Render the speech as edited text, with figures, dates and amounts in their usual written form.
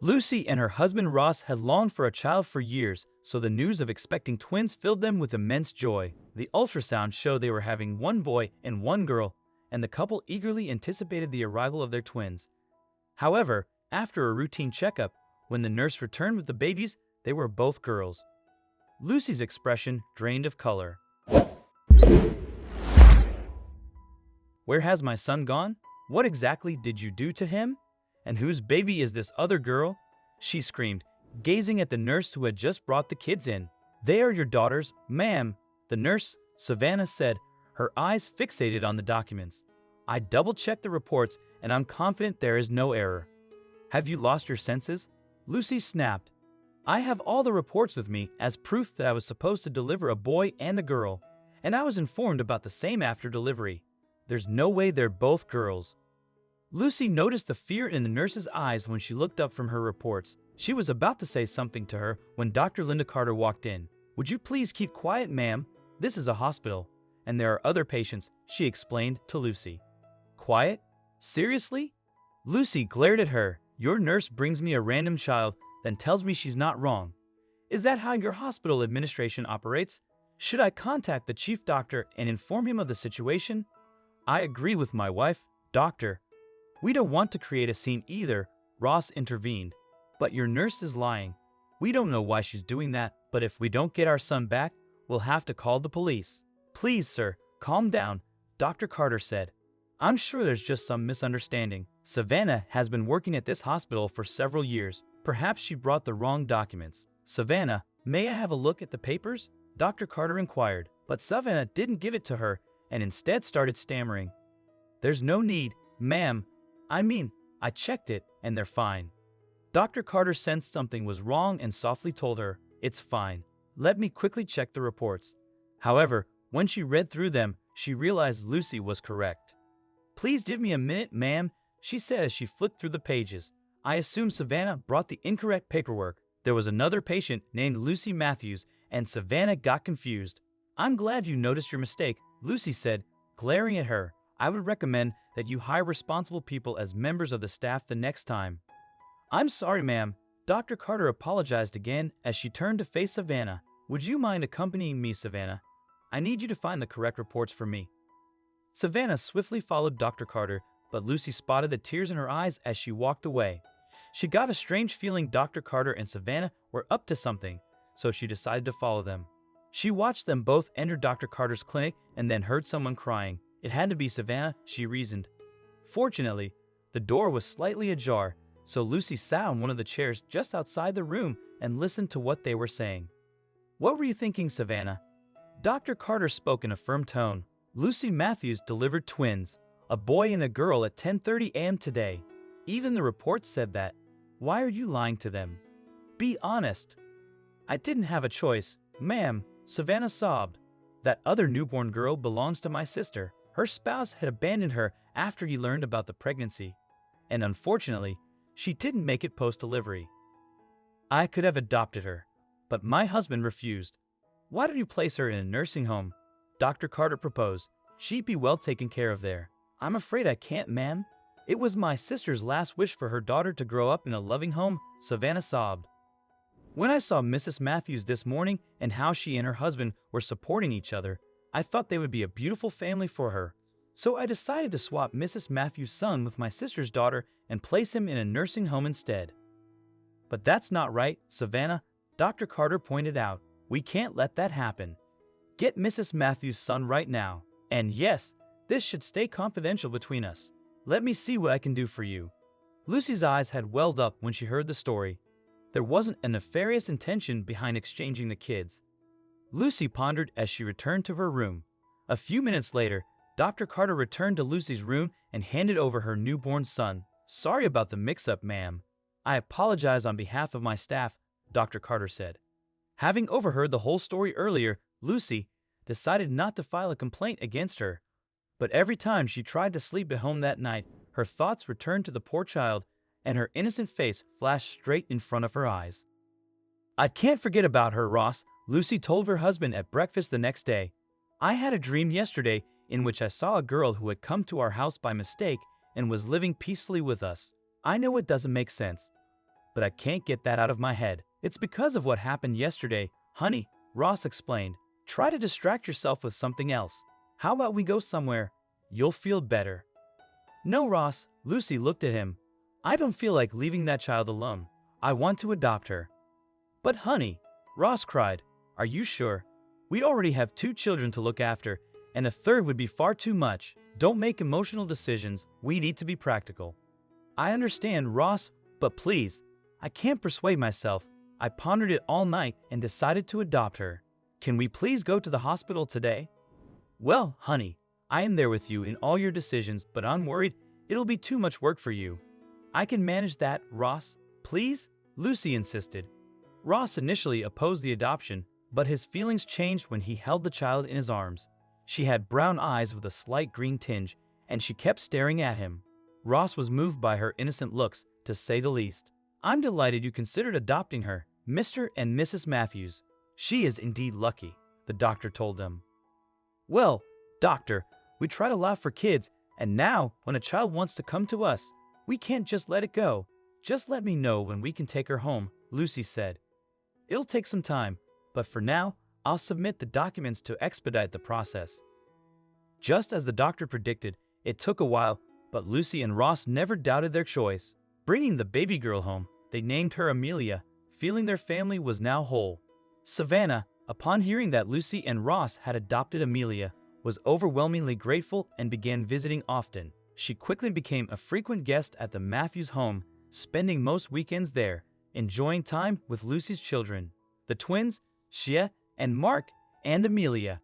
Lucy and her husband Ross had longed for a child for years, so the news of expecting twins filled them with immense joy. The ultrasound showed they were having one boy and one girl, and the couple eagerly anticipated the arrival of their twins. However, after a routine checkup, when the nurse returned with the babies, they were both girls. Lucy's expression drained of color. "Where has my son gone? What exactly did you do to him? And whose baby is this other girl?" she screamed, gazing at the nurse who had just brought the kids in. "They are your daughters, ma'am," the nurse, Savannah, said, her eyes fixated on the documents. "I double-checked the reports and I'm confident there is no error." "Have you lost your senses?" Lucy snapped. "I have all the reports with me as proof that I was supposed to deliver a boy and a girl, and I was informed about the same after delivery. There's no way they're both girls." Lucy noticed the fear in the nurse's eyes when she looked up from her reports. She was about to say something to her when Dr. Linda Carter walked in. "Would you please keep quiet, ma'am? This is a hospital, and there are other patients," she explained to Lucy. "Quiet? Seriously?" Lucy glared at her. "Your nurse brings me a random child, then tells me she's not wrong. Is that how your hospital administration operates? Should I contact the chief doctor and inform him of the situation?" "I agree with my wife, doctor. We don't want to create a scene either," Ross intervened. "But your nurse is lying. We don't know why she's doing that, but if we don't get our son back, we'll have to call the police." "Please, sir, calm down," Dr. Carter said. "I'm sure there's just some misunderstanding. Savannah has been working at this hospital for several years. Perhaps she brought the wrong documents." "Savannah, may I have a look at the papers?" Dr. Carter inquired, but Savannah didn't give it to her and instead started stammering. "There's no need, ma'am. I checked it, and they're fine." Dr. Carter sensed something was wrong and softly told her, "It's fine. Let me quickly check the reports." However, when she read through them, she realized Lucy was correct. "Please give me a minute, ma'am," she said as she flipped through the pages. "I assume Savannah brought the incorrect paperwork. There was another patient named Lucy Matthews, and Savannah got confused." "I'm glad you noticed your mistake," Lucy said, glaring at her. "I would recommend that you hire responsible people as members of the staff the next time." "I'm sorry, ma'am." Dr. Carter apologized again as she turned to face Savannah. "Would you mind accompanying me, Savannah? I need you to find the correct reports for me." Savannah swiftly followed Dr. Carter, but Lucy spotted the tears in her eyes as she walked away. She got a strange feeling Dr. Carter and Savannah were up to something, so she decided to follow them. She watched them both enter Dr. Carter's clinic and then heard someone crying. It had to be Savannah, she reasoned. Fortunately, the door was slightly ajar, so Lucy sat on one of the chairs just outside the room and listened to what they were saying. "What were you thinking, Savannah?" Dr. Carter spoke in a firm tone. "Lucy Matthews delivered twins, a boy and a girl, at 10:30 a.m. today. Even the reports said that. Why are you lying to them? Be honest." "I didn't have a choice, ma'am," Savannah sobbed. "That other newborn girl belongs to my sister. Her spouse had abandoned her after he learned about the pregnancy, and unfortunately, she didn't make it post-delivery. I could have adopted her, but my husband refused." "Why don't you place her in a nursing home?" Dr. Carter proposed. "She'd be well taken care of there." "I'm afraid I can't, ma'am. It was my sister's last wish for her daughter to grow up in a loving home," Savannah sobbed. "When I saw Mrs. Matthews this morning and how she and her husband were supporting each other, I thought they would be a beautiful family for her. So I decided to swap Mrs. Matthews' son with my sister's daughter and place him in a nursing home instead." "But that's not right, Savannah," Dr. Carter pointed out. "We can't let that happen. Get Mrs. Matthews' son right now. And yes, this should stay confidential between us. Let me see what I can do for you." Lucy's eyes had welled up when she heard the story. There wasn't a nefarious intention behind exchanging the kids. Lucy pondered as she returned to her room. A few minutes later, Dr. Carter returned to Lucy's room and handed over her newborn son. "Sorry about the mix-up, ma'am. I apologize on behalf of my staff," Dr. Carter said. Having overheard the whole story earlier, Lucy decided not to file a complaint against her. But every time she tried to sleep at home that night, her thoughts returned to the poor child, and her innocent face flashed straight in front of her eyes. "I can't forget about her, Ross," Lucy told her husband at breakfast the next day. "I had a dream yesterday in which I saw a girl who had come to our house by mistake and was living peacefully with us. I know it doesn't make sense, but I can't get that out of my head. It's because of what happened yesterday, honey, Ross explained. Try to distract yourself with something else. How about we go somewhere? You'll feel better. No, Ross, Lucy looked at him. I don't feel like leaving that child alone. I want to adopt her. But honey, Ross cried, are you sure? We'd already have 2 children to look after, and a third would be far too much. Don't make emotional decisions. We need to be practical. I understand, Ross, but please, I can't persuade myself. I pondered it all night and decided to adopt her. Can we please go to the hospital today? Well, honey, I am there with you in all your decisions, but I'm worried it'll be too much work for you. I can manage that, Ross. Please? Lucy insisted. Ross initially opposed the adoption, but his feelings changed when he held the child in his arms. She had brown eyes with a slight green tinge, and she kept staring at him. Ross was moved by her innocent looks, to say the least. I'm delighted you considered adopting her, Mr. and Mrs. Matthews. She is indeed lucky, the doctor told them. Well, doctor, we try to lot for kids, and now, when a child wants to come to us, we can't just let it go. Just let me know when we can take her home, Lucy said. It'll take some time, but for now, I'll submit the documents to expedite the process. Just as the doctor predicted, it took a while, but Lucy and Ross never doubted their choice. Bringing the baby girl home, they named her Amelia, feeling their family was now whole. Savannah, upon hearing that Lucy and Ross had adopted Amelia, was overwhelmingly grateful and began visiting often. She quickly became a frequent guest at the Matthews home, spending most weekends there, enjoying time with Lucy's children. The twins, Shea and Mark, and Amelia,